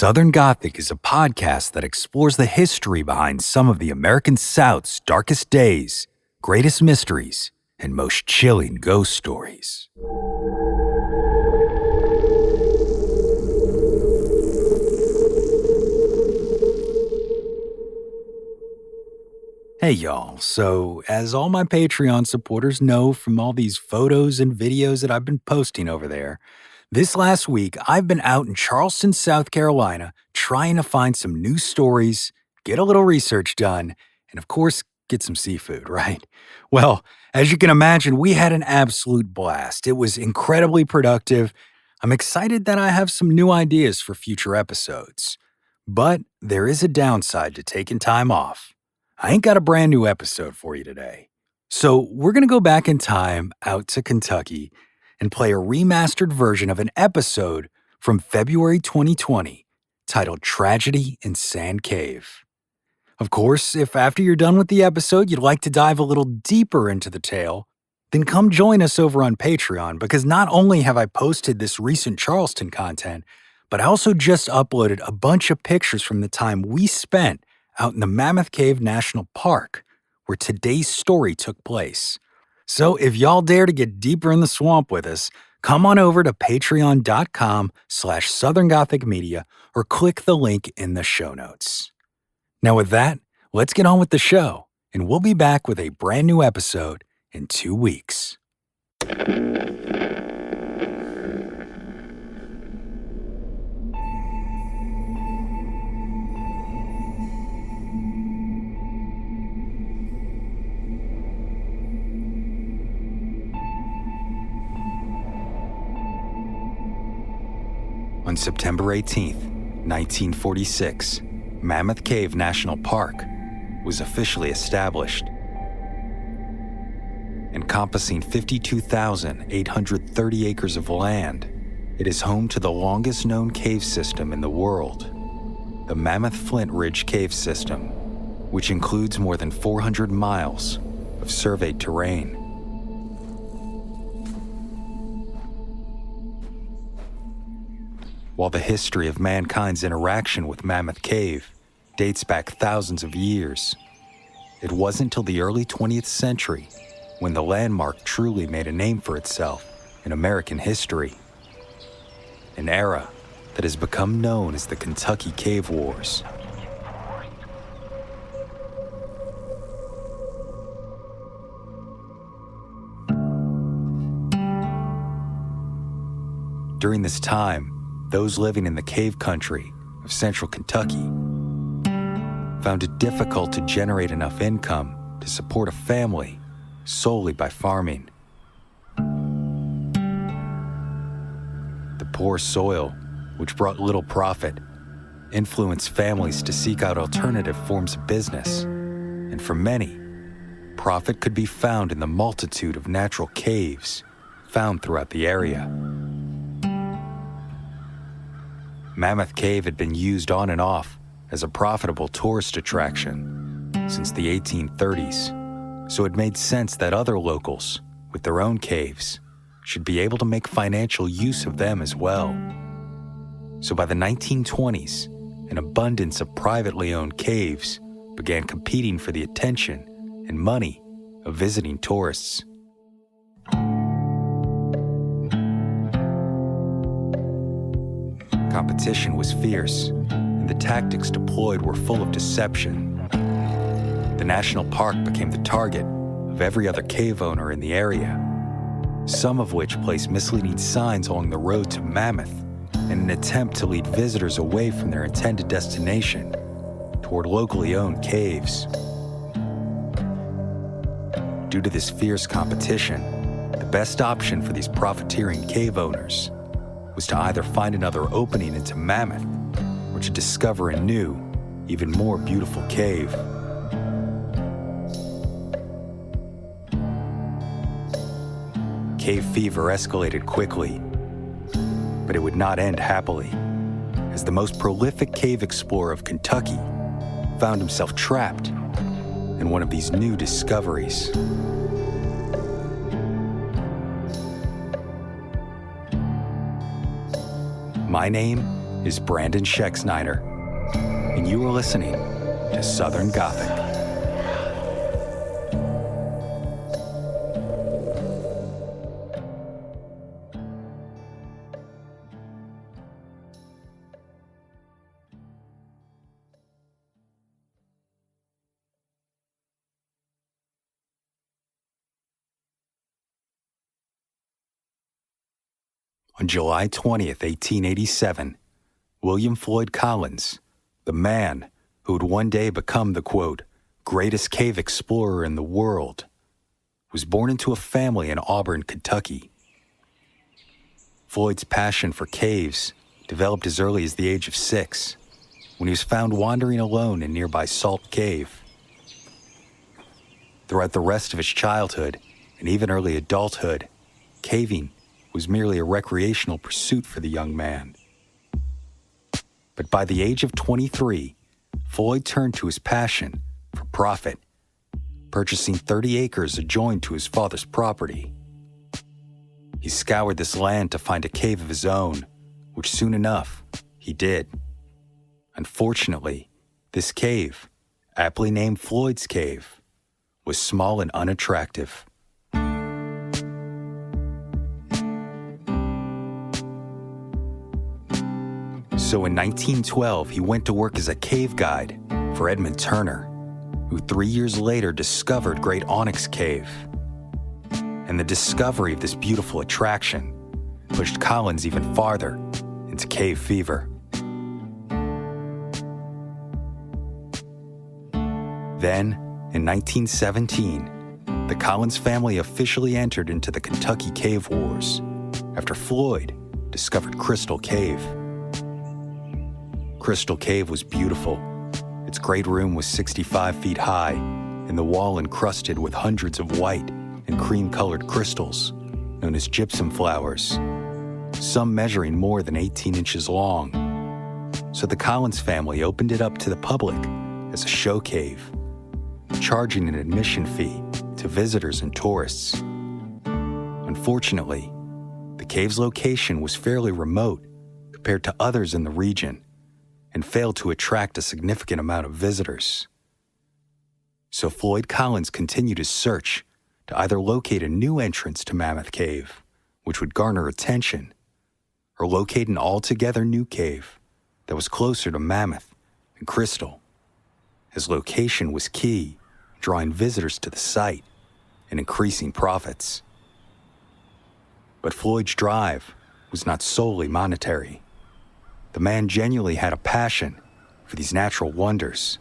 Southern Gothic is a podcast that explores the history behind some of the American South's darkest days, greatest mysteries, and most chilling ghost stories. Hey y'all, so as all my Patreon supporters know from all these photos and videos that I've been posting over there, this last week I've been out in Charleston, South Carolina, trying to find some new stories, get a little research done, and of course, get some seafood, right? Well, as you can imagine, we had an absolute blast. It was incredibly productive. I'm excited that I have some new ideas for future episodes. But there is a downside to taking time off. I ain't got a brand new episode for you today. So we're going to go back in time out to Kentucky and play a remastered version of an episode from February 2020 titled Tragedy in Sand Cave. Of course, if after you're done with the episode you'd like to dive a little deeper into the tale, then come join us over on Patreon, because not only have I posted this recent Charleston content, but I also just uploaded a bunch of pictures from the time we spent out in the Mammoth Cave National Park, where today's story took place. So if y'all dare to get deeper in the swamp with us, come on over to patreon.com/Southern Gothic Media or click the link in the show notes. Now with that, let's get on with the show, and we'll be back with a brand new episode in 2 weeks. On September 18th, 1946, Mammoth Cave National Park was officially established. Encompassing 52,830 acres of land, it is home to the longest known cave system in the world, the Mammoth Flint Ridge Cave System, which includes more than 400 miles of surveyed terrain. While the history of mankind's interaction with Mammoth Cave dates back thousands of years, it wasn't until the early 20th century when the landmark truly made a name for itself in American history. An era that has become known as the Kentucky Cave Wars. During this time, those living in the cave country of central Kentucky found it difficult to generate enough income to support a family solely by farming. The poor soil, which brought little profit, influenced families to seek out alternative forms of business, and for many, profit could be found in the multitude of natural caves found throughout the area. Mammoth Cave had been used on and off as a profitable tourist attraction since the 1830s, so it made sense that other locals, with their own caves, should be able to make financial use of them as well. So by the 1920s, an abundance of privately owned caves began competing for the attention and money of visiting tourists. Competition was fierce, and the tactics deployed were full of deception. The national park became the target of every other cave owner in the area, some of which placed misleading signs along the road to Mammoth in an attempt to lead visitors away from their intended destination toward locally owned caves. Due to this fierce competition, the best option for these profiteering cave owners was to either find another opening into Mammoth or to discover a new, even more beautiful cave. Cave fever escalated quickly, but it would not end happily, as the most prolific cave explorer of Kentucky found himself trapped in one of these new discoveries. My name is Brandon Schexnayder, and you are listening to Southern Gothic. On July 20th, 1887, William Floyd Collins, the man who would one day become the, quote, greatest cave explorer in the world, was born into a family in Auburn, Kentucky. Floyd's passion for caves developed as early as the age of 6, when he was found wandering alone in nearby Salt Cave. Throughout the rest of his childhood and even early adulthood, caving was merely a recreational pursuit for the young man. But by the age of 23, Floyd turned to his passion for profit, purchasing 30 acres adjoined to his father's property. He scoured this land to find a cave of his own, which soon enough he did. Unfortunately, this cave, aptly named Floyd's Cave, was small and unattractive. So in 1912, he went to work as a cave guide for Edmund Turner, who 3 years later discovered Great Onyx Cave. And the discovery of this beautiful attraction pushed Collins even farther into cave fever. Then, in 1917, the Collins family officially entered into the Kentucky Cave Wars after Floyd discovered Crystal Cave. Crystal Cave was beautiful. Its great room was 65 feet high, and the wall encrusted with hundreds of white and cream-colored crystals, known as gypsum flowers, some measuring more than 18 inches long. So the Collins family opened it up to the public as a show cave, charging an admission fee to visitors and tourists. Unfortunately, the cave's location was fairly remote compared to others in the region, and failed to attract a significant amount of visitors. So Floyd Collins continued his search to either locate a new entrance to Mammoth Cave, which would garner attention, or locate an altogether new cave that was closer to Mammoth and Crystal. His location was key, drawing visitors to the site and increasing profits. But Floyd's drive was not solely monetary. The man genuinely had a passion for these natural wonders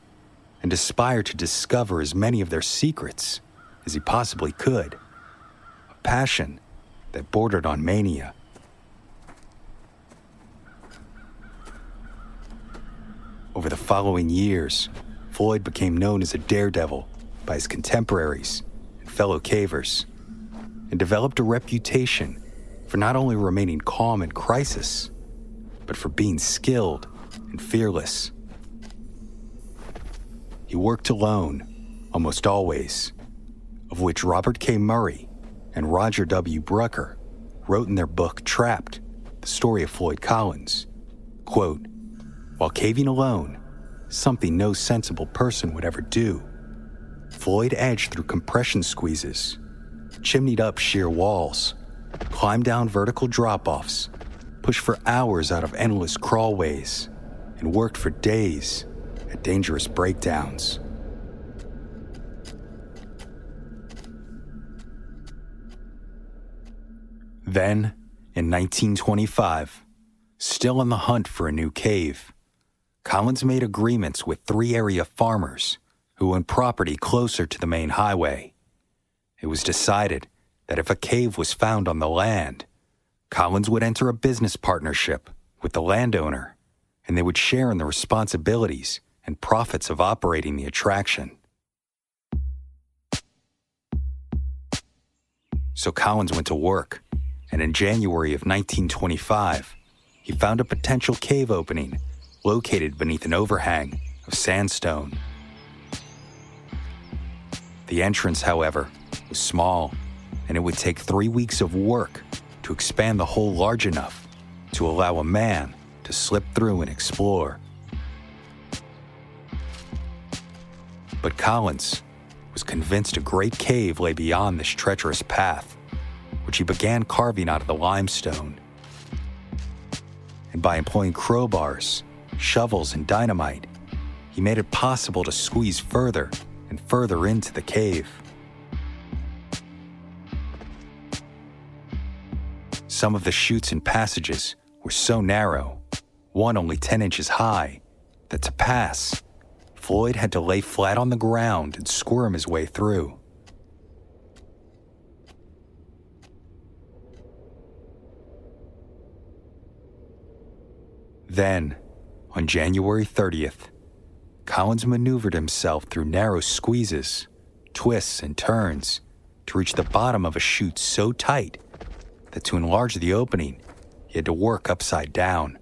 and aspired to discover as many of their secrets as he possibly could, a passion that bordered on mania. Over the following years, Floyd became known as a daredevil by his contemporaries and fellow cavers, and developed a reputation for not only remaining calm in crisis, but for being skilled and fearless. He worked alone, almost always, of which Robert K. Murray and Roger W. Brucker wrote in their book Trapped, the story of Floyd Collins, quote, while caving alone, something no sensible person would ever do, Floyd edged through compression squeezes, chimneyed up sheer walls, climbed down vertical drop-offs, pushed for hours out of endless crawlways, and worked for days at dangerous breakdowns. Then, in 1925, still on the hunt for a new cave, Collins made agreements with 3 area farmers who owned property closer to the main highway. It was decided that if a cave was found on the land, Collins would enter a business partnership with the landowner, and they would share in the responsibilities and profits of operating the attraction. So Collins went to work, and in January of 1925, he found a potential cave opening located beneath an overhang of sandstone. The entrance, however, was small, and it would take 3 weeks of work to expand the hole large enough to allow a man to slip through and explore. But Collins was convinced a great cave lay beyond this treacherous path, which he began carving out of the limestone. And by employing crowbars, shovels, and dynamite, he made it possible to squeeze further and further into the cave. Some of the chutes and passages were so narrow, one only 10 inches high, that to pass, Floyd had to lay flat on the ground and squirm his way through. Then, on January 30th, Collins maneuvered himself through narrow squeezes, twists, and turns to reach the bottom of a chute so tight that to enlarge the opening, he had to work upside down.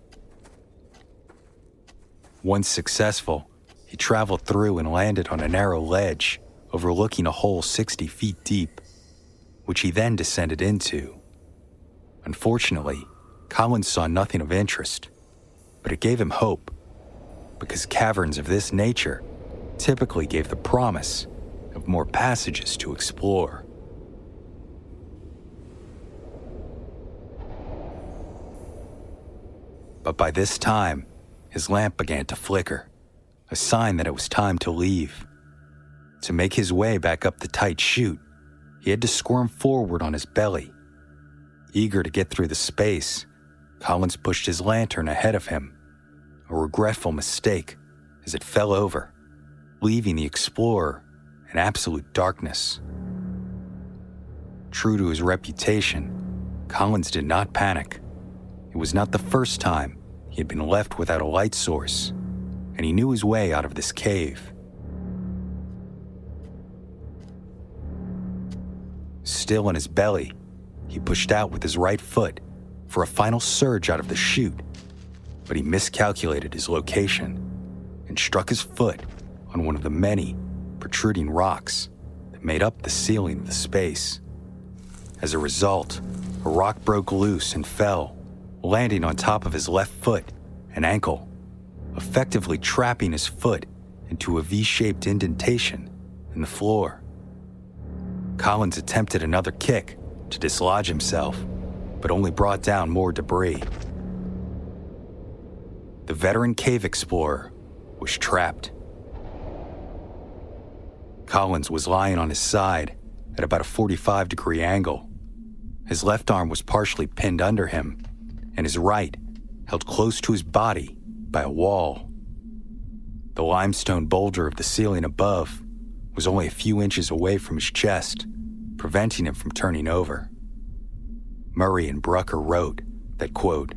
Once successful, he traveled through and landed on a narrow ledge overlooking a hole 60 feet deep, which he then descended into. Unfortunately, Collins saw nothing of interest, but it gave him hope, because caverns of this nature typically gave the promise of more passages to explore. But by this time, his lamp began to flicker, a sign that it was time to leave. To make his way back up the tight chute, he had to squirm forward on his belly. Eager to get through the space, Collins pushed his lantern ahead of him, a regretful mistake as it fell over, leaving the explorer in absolute darkness. True to his reputation, Collins did not panic. It was not the first time he had been left without a light source, and he knew his way out of this cave. Still on his belly, he pushed out with his right foot for a final surge out of the chute, but he miscalculated his location and struck his foot on one of the many protruding rocks that made up the ceiling of the space. As a result, a rock broke loose and fell, landing on top of his left foot and ankle, effectively trapping his foot into a V-shaped indentation in the floor. Collins attempted another kick to dislodge himself, but only brought down more debris. The veteran cave explorer was trapped. Collins was lying on his side at about a 45-degree angle. His left arm was partially pinned under him, and his right held close to his body by a wall. The limestone boulder of the ceiling above was only a few inches away from his chest, preventing him from turning over. Murray and Brucker wrote that, quote,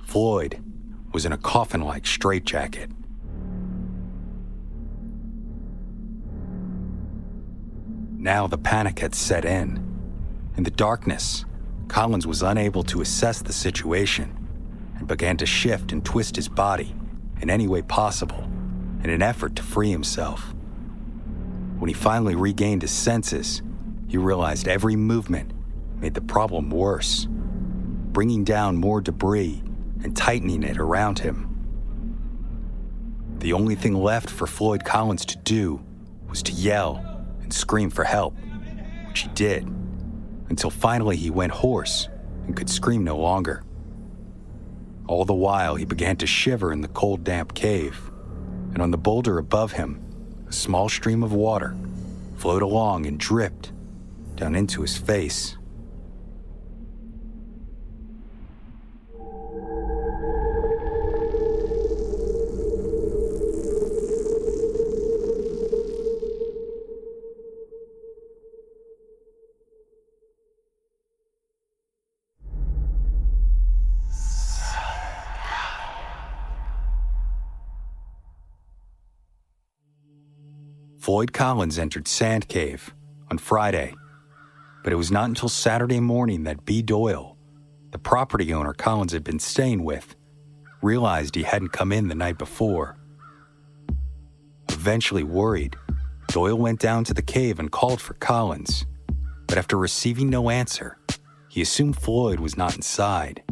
Floyd was in a coffin-like straitjacket. Now the panic had set in. In the darkness, Collins was unable to assess the situation and began to shift and twist his body in any way possible in an effort to free himself. When he finally regained his senses, he realized every movement made the problem worse, bringing down more debris and tightening it around him. The only thing left for Floyd Collins to do was to yell and scream for help, which he did, until finally he went hoarse and could scream no longer. All the while, he began to shiver in the cold, damp cave, and on the boulder above him, a small stream of water flowed along and dripped down into his face. Floyd Collins entered Sand Cave on Friday, but it was not until Saturday morning that B. Doyle, the property owner Collins had been staying with, realized he hadn't come in the night before. Eventually worried, Doyle went down to the cave and called for Collins, but after receiving no answer, he assumed Floyd was not inside.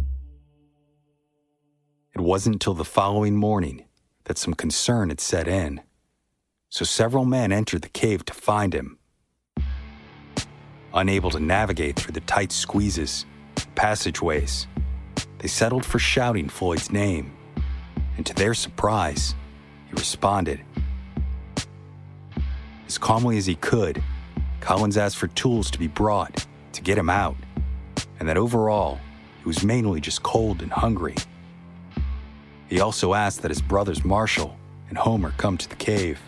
At wasn't until the following morning that some concern had set in, so several men entered the cave to find him. Unable to navigate through the tight squeezes, passageways, they settled for shouting Floyd's name, and to their surprise, he responded. As calmly as he could, Collins asked for tools to be brought to get him out, and that overall, he was mainly just cold and hungry. He also asked that his brothers Marshall and Homer come to the cave.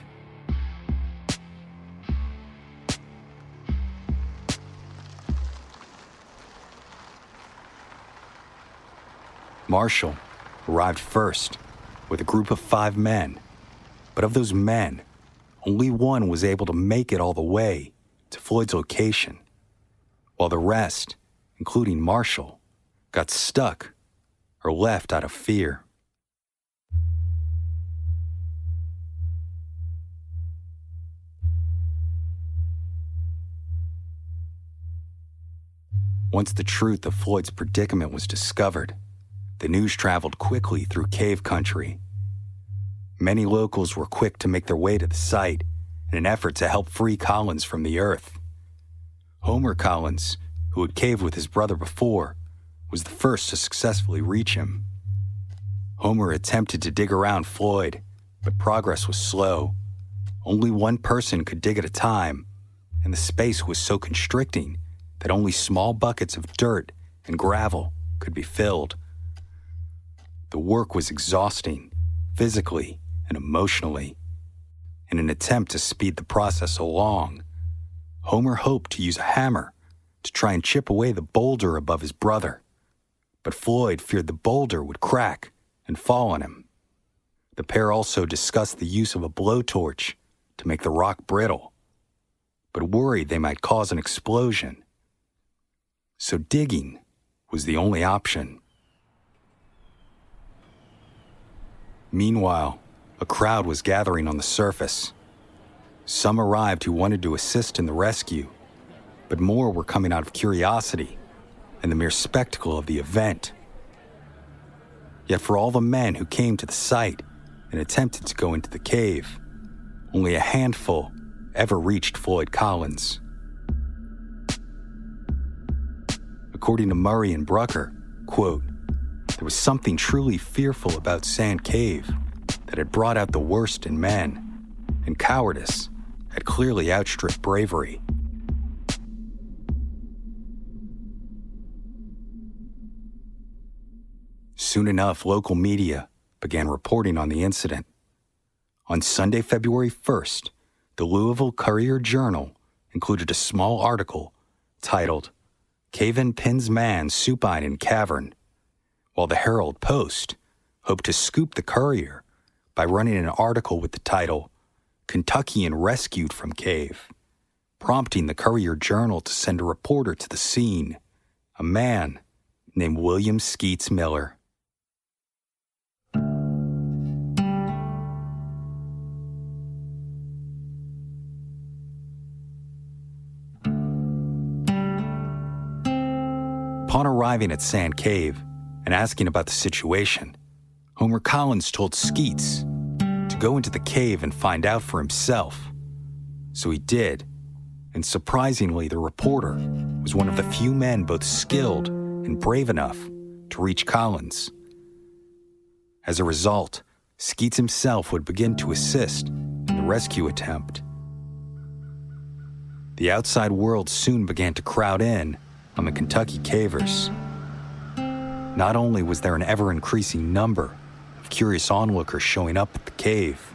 Marshall arrived first with a group of 5 men, but of those men, only one was able to make it all the way to Floyd's location, while the rest, including Marshall, got stuck or left out of fear. Once the truth of Floyd's predicament was discovered, the news traveled quickly through cave country. Many locals were quick to make their way to the site in an effort to help free Collins from the earth. Homer Collins, who had caved with his brother before, was the first to successfully reach him. Homer attempted to dig around Floyd, but progress was slow. Only one person could dig at a time, and the space was so constricting that only small buckets of dirt and gravel could be filled. The work was exhausting, physically and emotionally. In an attempt to speed the process along, Homer hoped to use a hammer to try and chip away the boulder above his brother, but Floyd feared the boulder would crack and fall on him. The pair also discussed the use of a blowtorch to make the rock brittle, but worried they might cause an explosion. So digging was the only option. Meanwhile, a crowd was gathering on the surface. Some arrived who wanted to assist in the rescue, but more were coming out of curiosity and the mere spectacle of the event. Yet for all the men who came to the site and attempted to go into the cave, only a handful ever reached Floyd Collins. According to Murray and Brucker, quote, there was something truly fearful about Sand Cave that had brought out the worst in men, and cowardice had clearly outstripped bravery. Soon enough, local media began reporting on the incident. On Sunday, February 1st, the Louisville Courier-Journal included a small article titled, Cave-in Pins Man Supine in Cavern, while the Herald-Post hoped to scoop the Courier by running an article with the title, Kentuckian Rescued from Cave, prompting the Courier-Journal to send a reporter to the scene, a man named William Skeets Miller. Upon arriving at Sand Cave and asking about the situation, Homer Collins told Skeets to go into the cave and find out for himself. So he did, and surprisingly, the reporter was one of the few men both skilled and brave enough to reach Collins. As a result, Skeets himself would begin to assist in the rescue attempt. The outside world soon began to crowd in on the Kentucky cavers. Not only was there an ever-increasing number of curious onlookers showing up at the cave,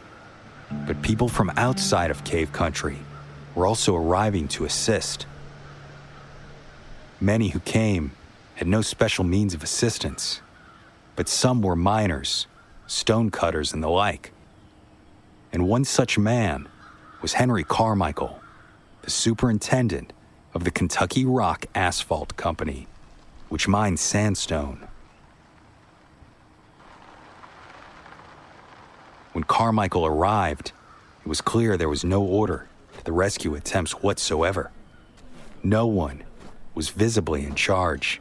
but people from outside of cave country were also arriving to assist. Many who came had no special means of assistance, but some were miners, stonecutters, and the like. And one such man was Henry Carmichael, the superintendent of the Kentucky Rock Asphalt Company, which mined sandstone. When Carmichael arrived, it was clear there was no order to the rescue attempts whatsoever. No one was visibly in charge.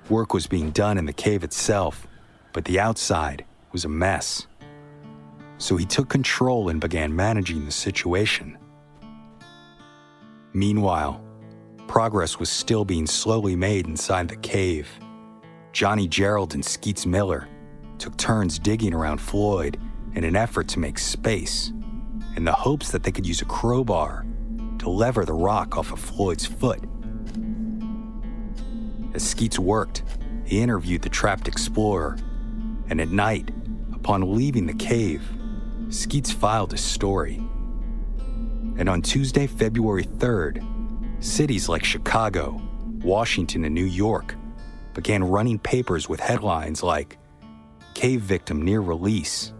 Work was being done in the cave itself, but the outside was a mess. So he took control and began managing the situation. Meanwhile, progress was still being slowly made inside the cave. Johnny Gerald and Skeets Miller took turns digging around Floyd in an effort to make space, in the hopes that they could use a crowbar to lever the rock off of Floyd's foot. As Skeets worked, he interviewed the trapped explorer, and at night, upon leaving the cave, Skeets filed his story. And on Tuesday, February 3rd, cities like Chicago, Washington, and New York began running papers with headlines like "Cave Victim Near Release"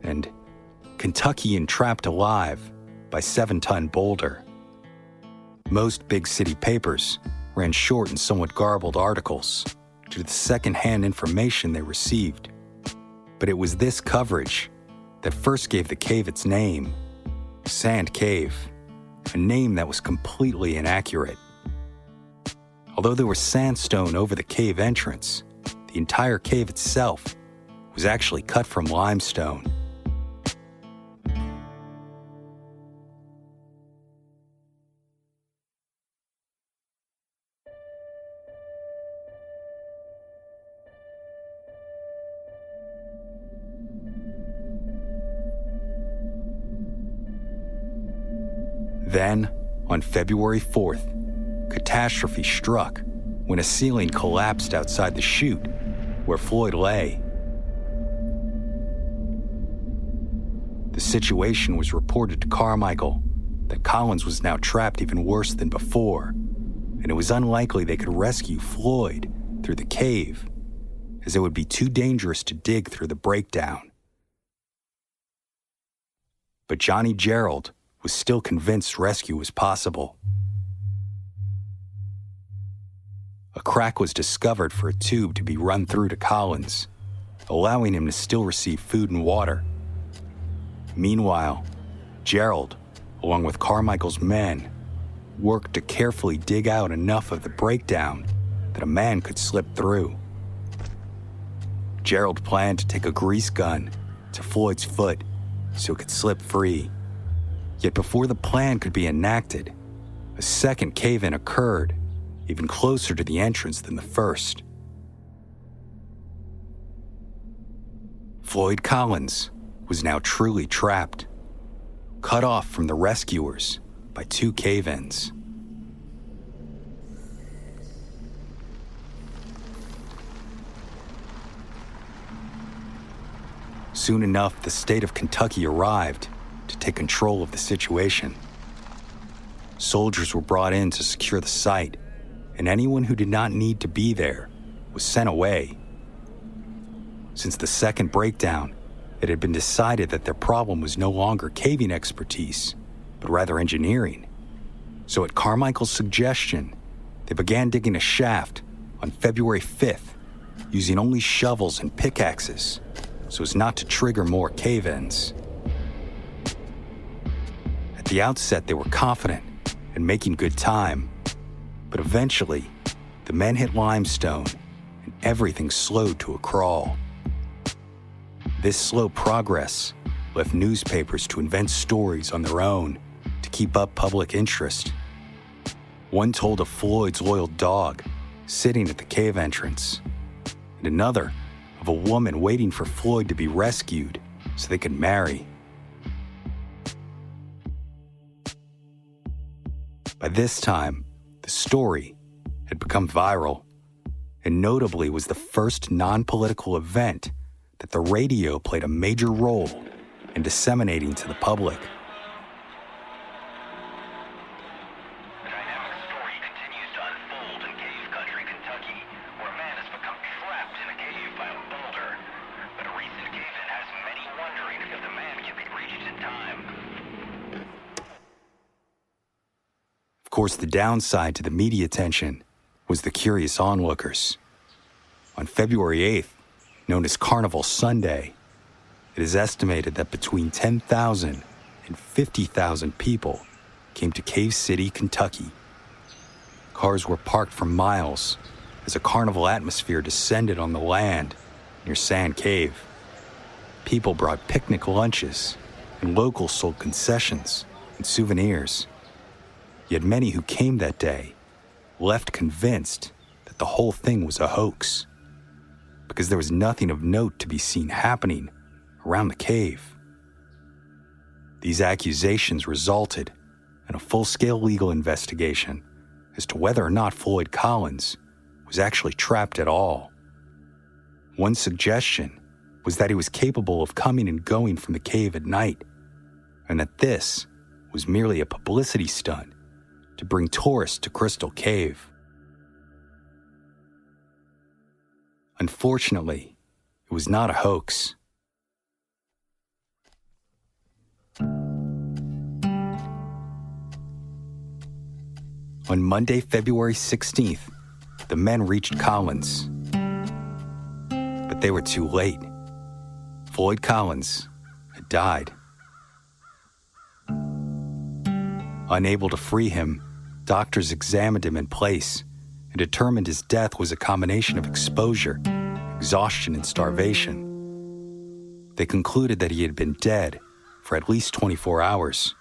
and "Kentuckian Trapped Alive by 7-Ton Boulder." Most big city papers ran short and somewhat garbled articles due to the second-hand information they received. But it was this coverage that first gave the cave its name, Sand Cave, a name that was completely inaccurate. Although there was sandstone over the cave entrance, the entire cave itself was actually cut from limestone. Then, on February 4th, catastrophe struck when a ceiling collapsed outside the chute where Floyd lay. The situation was reported to Carmichael that Collins was now trapped even worse than before, and it was unlikely they could rescue Floyd through the cave, as it would be too dangerous to dig through the breakdown. But Johnny Gerald was still convinced rescue was possible. A crack was discovered for a tube to be run through to Collins, allowing him to still receive food and water. Meanwhile, Gerald, along with Carmichael's men, worked to carefully dig out enough of the breakdown that a man could slip through. Gerald planned to take a grease gun to Floyd's foot so it could slip free. Yet before the plan could be enacted, a second cave-in occurred, even closer to the entrance than the first. Floyd Collins was now truly trapped, cut off from the rescuers by two cave-ins. Soon enough, the state of Kentucky arrived to take control of the situation. Soldiers were brought in to secure the site, and anyone who did not need to be there was sent away. Since the second breakdown, it had been decided that their problem was no longer caving expertise, but rather engineering. So at Carmichael's suggestion, they began digging a shaft on February 5th, using only shovels and pickaxes, so as not to trigger more cave-ins. At the outset, they were confident and making good time, but eventually, the men hit limestone and everything slowed to a crawl. This slow progress left newspapers to invent stories on their own to keep up public interest. One told of Floyd's loyal dog sitting at the cave entrance, and another of a woman waiting for Floyd to be rescued so they could marry. By this time, the story had become viral, and notably was the first non-political event that the radio played a major role in disseminating to the public. The dynamic story continues to unfold in cave country, Kentucky, where a man has become trapped in a cave by a boulder. But a recent cave-in has many wondering if the man can be reached in time. Of course, the downside to the media attention was the curious onlookers. On February 8th, known as Carnival Sunday, it is estimated that between 10,000 and 50,000 people came to Cave City, Kentucky. Cars were parked for miles as a carnival atmosphere descended on the land, near Sand Cave. People brought picnic lunches, and locals sold concessions and souvenirs. Yet many who came that day left convinced that the whole thing was a hoax, because there was nothing of note to be seen happening around the cave. These accusations resulted in a full-scale legal investigation as to whether or not Floyd Collins was actually trapped at all. One suggestion was that he was capable of coming and going from the cave at night, and that this was merely a publicity stunt to bring tourists to Crystal Cave. Unfortunately, it was not a hoax. On Monday, February 16th, the men reached Collins. But they were too late. Floyd Collins had died. Unable to free him, doctors examined him in place and determined his death was a combination of exposure, exhaustion, and starvation. They concluded that he had been dead for at least 24 hours.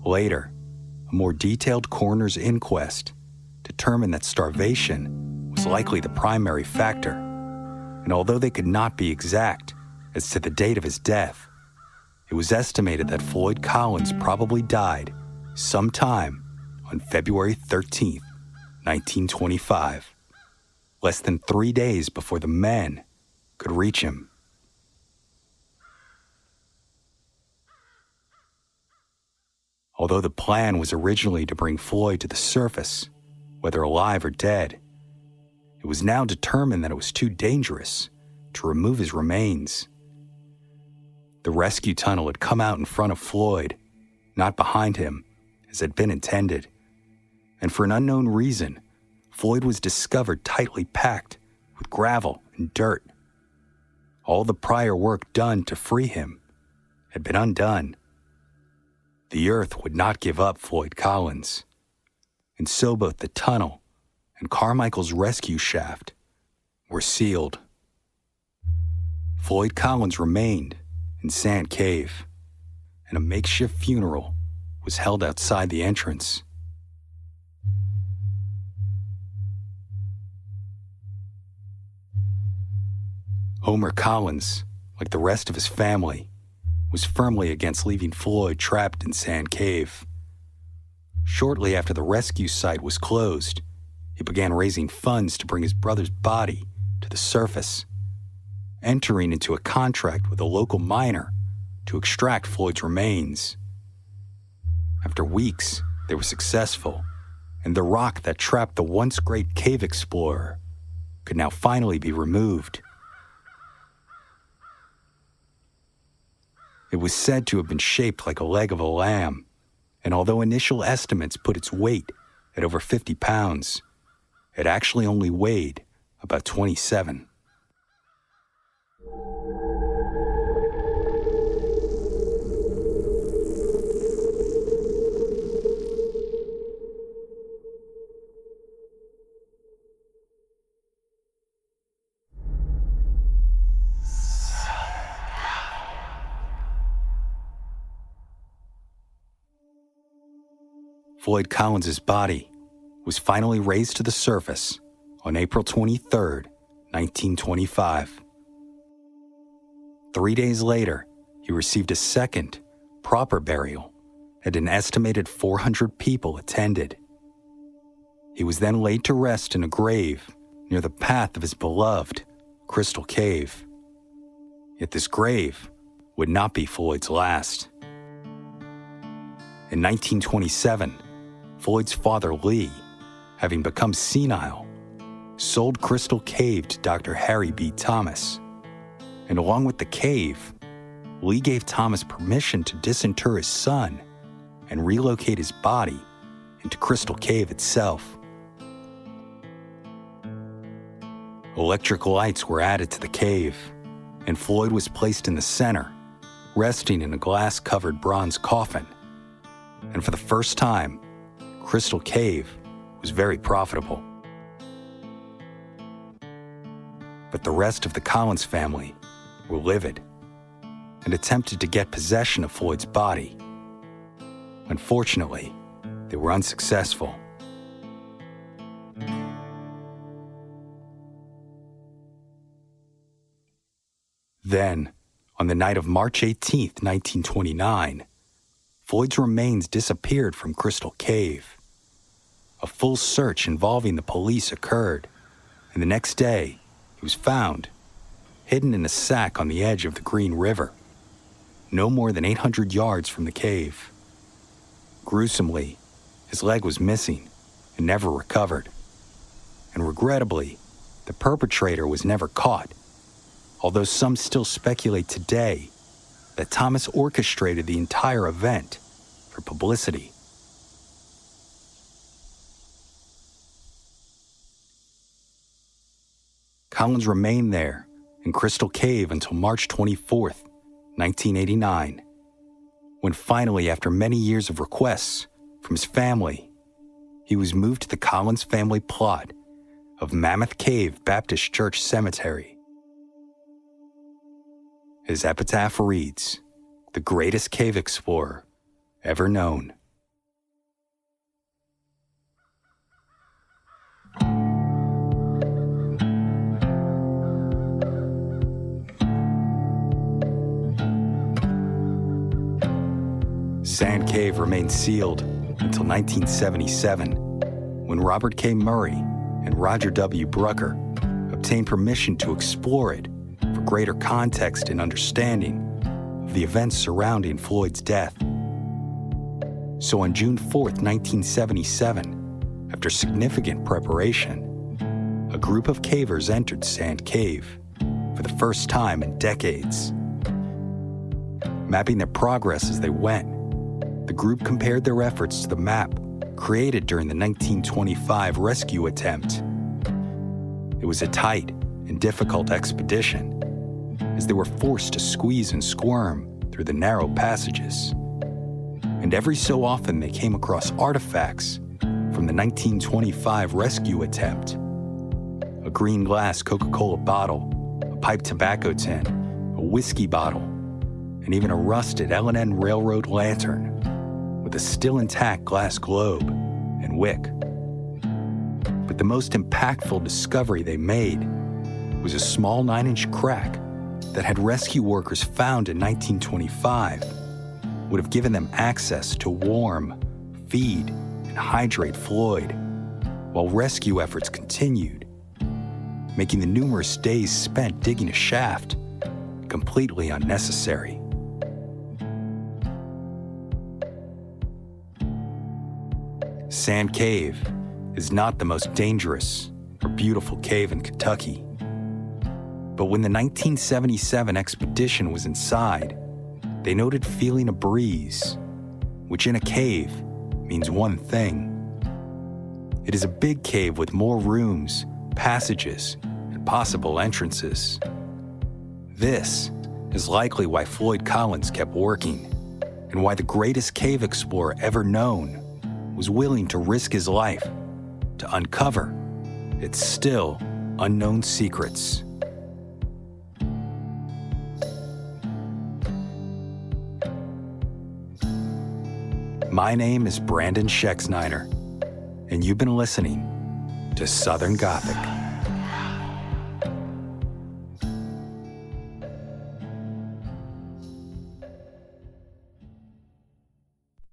Later, a more detailed coroner's inquest determined that starvation was likely the primary factor, and although they could not be exact as to the date of his death, it was estimated that Floyd Collins probably died sometime on February 13th, 1925, less than 3 days before the men could reach him. Although the plan was originally to bring Floyd to the surface, whether alive or dead, it was now determined that it was too dangerous to remove his remains. The rescue tunnel had come out in front of Floyd, not behind him, as had been intended. And for an unknown reason, Floyd was discovered tightly packed with gravel and dirt. All the prior work done to free him had been undone. The earth would not give up Floyd Collins, and so both the tunnel and Carmichael's rescue shaft were sealed. Floyd Collins remained in Sand Cave, and a makeshift funeral was held outside the entrance. Homer Collins, like the rest of his family, was firmly against leaving Floyd trapped in Sand Cave. Shortly after the rescue site was closed, he began raising funds to bring his brother's body to the surface, entering into a contract with a local miner to extract Floyd's remains. After weeks, they were successful, and the rock that trapped the once great cave explorer could now finally be removed. It was said to have been shaped like a leg of a lamb, and although initial estimates put its weight at over 50 pounds, it actually only weighed about 27. Floyd Collins' body was finally raised to the surface on April 23, 1925. 3 days later, he received a second, proper burial, and an estimated 400 people attended. He was then laid to rest in a grave near the path of his beloved Crystal Cave. Yet this grave would not be Floyd's last. In 1927, Floyd's father, Lee, having become senile, sold Crystal Cave to Dr. Harry B. Thomas. And along with the cave, Lee gave Thomas permission to disinter his son and relocate his body into Crystal Cave itself. Electric lights were added to the cave, and Floyd was placed in the center, resting in a glass-covered bronze coffin. And for the first time, Crystal Cave was very profitable. But the rest of the Collins family were livid and attempted to get possession of Floyd's body. Unfortunately, they were unsuccessful. Then, on the night of March 18, 1929, Floyd's remains disappeared from Crystal Cave. A full search involving the police occurred, and the next day, he was found, hidden in a sack on the edge of the Green River, no more than 800 yards from the cave. Gruesomely, his leg was missing and never recovered. And regrettably, the perpetrator was never caught, although some still speculate today that Thomas orchestrated the entire event for publicity. Collins remained there in Crystal Cave until March 24th, 1989, when finally, after many years of requests from his family, he was moved to the Collins family plot of Mammoth Cave Baptist Church Cemetery. His epitaph reads, "The greatest cave explorer ever known." Sand Cave remained sealed until 1977, when Robert K. Murray and Roger W. Brucker obtained permission to explore it for greater context and understanding of the events surrounding Floyd's death. So on June 4th, 1977, after significant preparation, a group of cavers entered Sand Cave for the first time in decades. Mapping their progress as they went, the group compared their efforts to the map created during the 1925 rescue attempt. It was a tight and difficult expedition, as they were forced to squeeze and squirm through the narrow passages. And every so often they came across artifacts from the 1925 rescue attempt. A green glass Coca-Cola bottle, a pipe tobacco tin, a whiskey bottle, and even a rusted L&N Railroad lantern with a still intact glass globe and wick. But the most impactful discovery they made was a small 9-inch crack that, had rescue workers found in 1925, would have given them access to warm, feed, and hydrate Floyd, while rescue efforts continued, making the numerous days spent digging a shaft completely unnecessary. Sand Cave is not the most dangerous or beautiful cave in Kentucky. But when the 1977 expedition was inside, they noted feeling a breeze, which in a cave means one thing. It is a big cave with more rooms, passages, and possible entrances. This is likely why Floyd Collins kept working, and why the greatest cave explorer ever known was willing to risk his life to uncover its still unknown secrets. My name is Brandon Schexnayder, and you've been listening to Southern Gothic.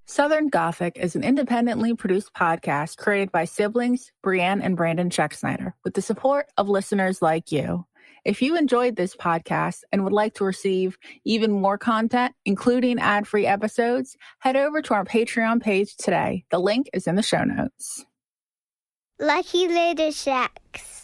Southern Gothic is an independently produced podcast created by siblings Brianne and Brandon Schexnayder with the support of listeners like you. If you enjoyed this podcast and would like to receive even more content, including ad-free episodes, head over to our Patreon page today. The link is in the show notes. Lucky Little Shacks.